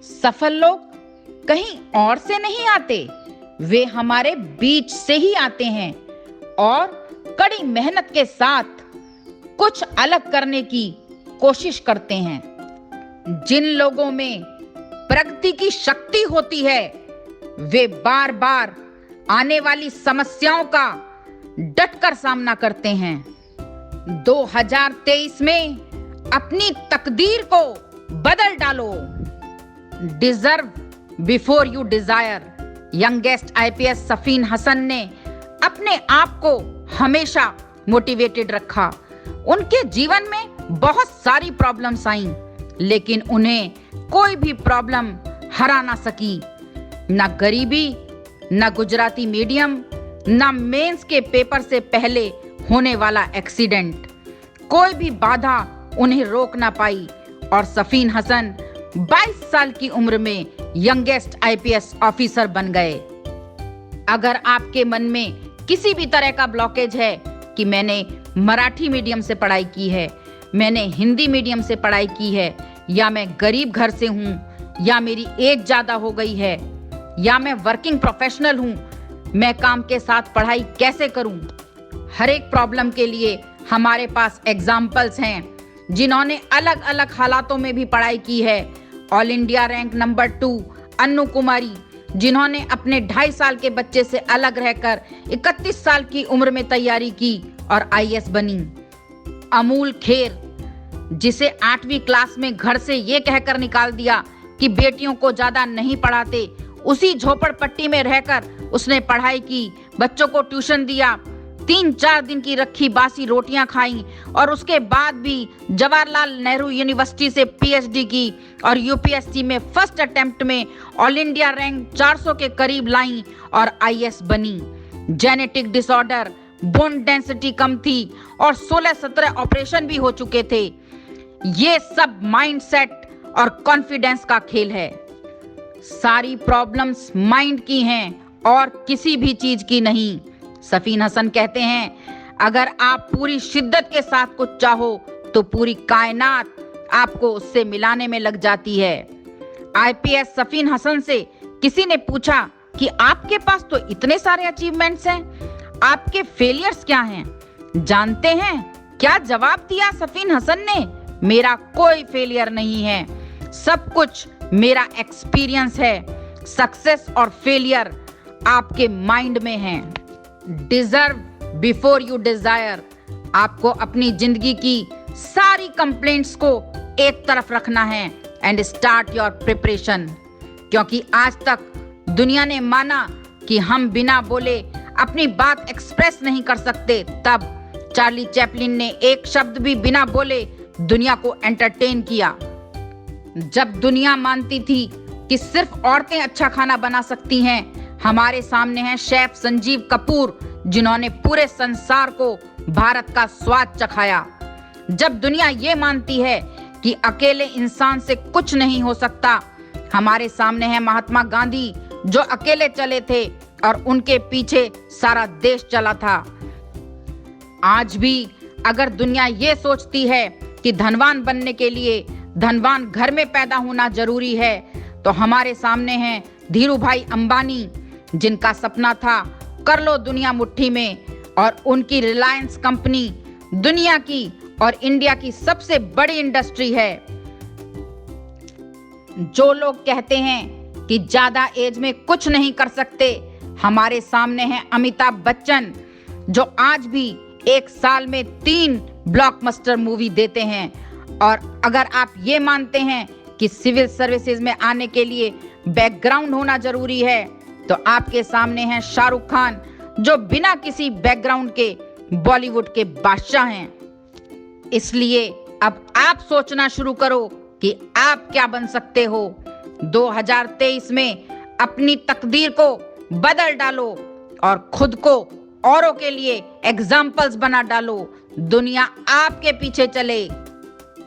सफल लोग कहीं और से नहीं आते, वे हमारे बीच से ही आते हैं और कड़ी मेहनत के साथ कुछ अलग करने की कोशिश करते हैं। जिन लोगों में प्रगति की शक्ति होती है, वे बार बार आने वाली समस्याओं का डटकर सामना करते हैं। 2023 में अपनी तकदीर को बदल डालो। Deserve before you desire. Youngest IPS Safin Hasan ने अपने आप को हमेशा मोटिवेटेड रखा। उनके जीवन में बहुत सारी प्रॉब्लम्स आईं, लेकिन उन्हें कोई भी प्रॉब्लम हरा ना सकी। ना गरीबी, ना गुजराती मीडियम, ना मेंस के पेपर से पहले होने वाला एक्सीडेंट, कोई भी बाधा उन्हें रोक ना पाई और सफीन हसन 22 साल की उम्र में यंगेस्ट आईपीएस ऑफिसर बन गए। अगर आपके मन में किसी भी तरह का ब्लॉकेज है कि मैंने मराठी मीडियम से पढ़ाई की है, मैंने हिंदी मीडियम से पढ़ाई की है, या मैं गरीब घर से हूँ, या मेरी एज ज्यादा हो गई है, या मैं वर्किंग प्रोफेशनल हूँ, मैं काम के साथ पढ़ाई कैसे करूँ? हर एक प्रॉब्लम के लिए हमारे पास एग्जाम्पल्स हैं जिन्होंने अलग अलग हालातों में भी पढ़ाई की है। All India rank number 2 Annu Kumari, जिन्होंने अपने 2.5 साल के बच्चे से अलग रहकर 31 साल की उम्र में तैयारी की और आईएएस बनी। अमूल खेर, जिसे 8वीं क्लास में घर से ये कहकर निकाल दिया कि बेटियों को ज्यादा नहीं पढ़ाते, उसी झोपड़पट्टी में रहकर उसने पढ़ाई की, बच्चों को ट्यूशन दिया, 3-4 दिन की रखी बासी रोटियां खाई और उसके बाद भी जवाहरलाल नेहरू यूनिवर्सिटी से पीएचडी की और यूपीएससी में फर्स्ट अटेम्प्ट में ऑल इंडिया रैंक 400 के करीब लाई और आईएएस बनी। जेनेटिक डिसऑर्डर, बोन डेंसिटी कम थी और 16-17 ऑपरेशन भी हो चुके थे। ये सब माइंडसेट और कॉन्फिडेंस का खेल है। सारी प्रॉब्लम्स माइंड की हैं और किसी भी चीज की नहीं। सफीन हसन कहते हैं, अगर आप पूरी शिद्दत के साथ कुछ चाहो तो पूरी कायनात आपको उससे मिलाने में लग जाती है। आईपीएस सफीन हसन से किसी ने पूछा कि आपके पास तो इतने सारे अचीवमेंट्स हैं, आपके फेलियर्स क्या हैं? जानते हैं क्या जवाब दिया सफीन हसन ने? मेरा कोई फेलियर नहीं है, सब कुछ मेरा एक्सपीरियंस है। सक्सेस और फेलियर आपके माइंड में है। Deserve before you Dzire. आपको अपनी जिंदगी की सारी कंप्लेंट्स को एक तरफ रखना है एंड स्टार्ट योर प्रिपरेशन, क्योंकि आज तक दुनिया ने माना कि हम बिना बोले अपनी बात एक्सप्रेस नहीं कर सकते। तब चार्ली चैपलिन ने एक शब्द भी बिना बोले दुनिया को एंटरटेन किया। जब दुनिया मानती थी कि सिर्फ औरतें अच्छा खाना बना सकती हैं, हमारे सामने हैं शेफ संजीव कपूर, जिन्होंने पूरे संसार को भारत का स्वाद चखाया। जब दुनिया ये मानती है कि अकेले इंसान से कुछ नहीं हो सकता, हमारे सामने है महात्मा गांधी, जो अकेले चले थे और उनके पीछे सारा देश चला था। आज भी अगर दुनिया ये सोचती है कि धनवान बनने के लिए धनवान घर में पैदा होना जरूरी है, तो हमारे सामने हैं धीरू भाई अंबानी, जिनका सपना था कर लो दुनिया मुट्ठी में, और उनकी रिलायंस कंपनी दुनिया की और इंडिया की सबसे बड़ी इंडस्ट्री है। जो लोग कहते हैं कि ज्यादा एज में कुछ नहीं कर सकते, हमारे सामने हैं अमिताभ बच्चन, जो आज भी एक साल में 3 ब्लॉकबस्टर मूवी देते हैं। और अगर आप ये मानते हैं कि सिविल सर्विसेज में आने के लिए बैकग्राउंड होना जरूरी है, तो आपके सामने हैं शाहरुख खान, जो बिना किसी बैकग्राउंड के बॉलीवुड के बादशाह हैं। इसलिए अब आप सोचना शुरू करो कि आप क्या बन सकते हो। 2023 में अपनी तकदीर को बदल डालो और खुद को औरों के लिए एग्जाम्पल्स बना डालो। दुनिया आपके पीछे चले।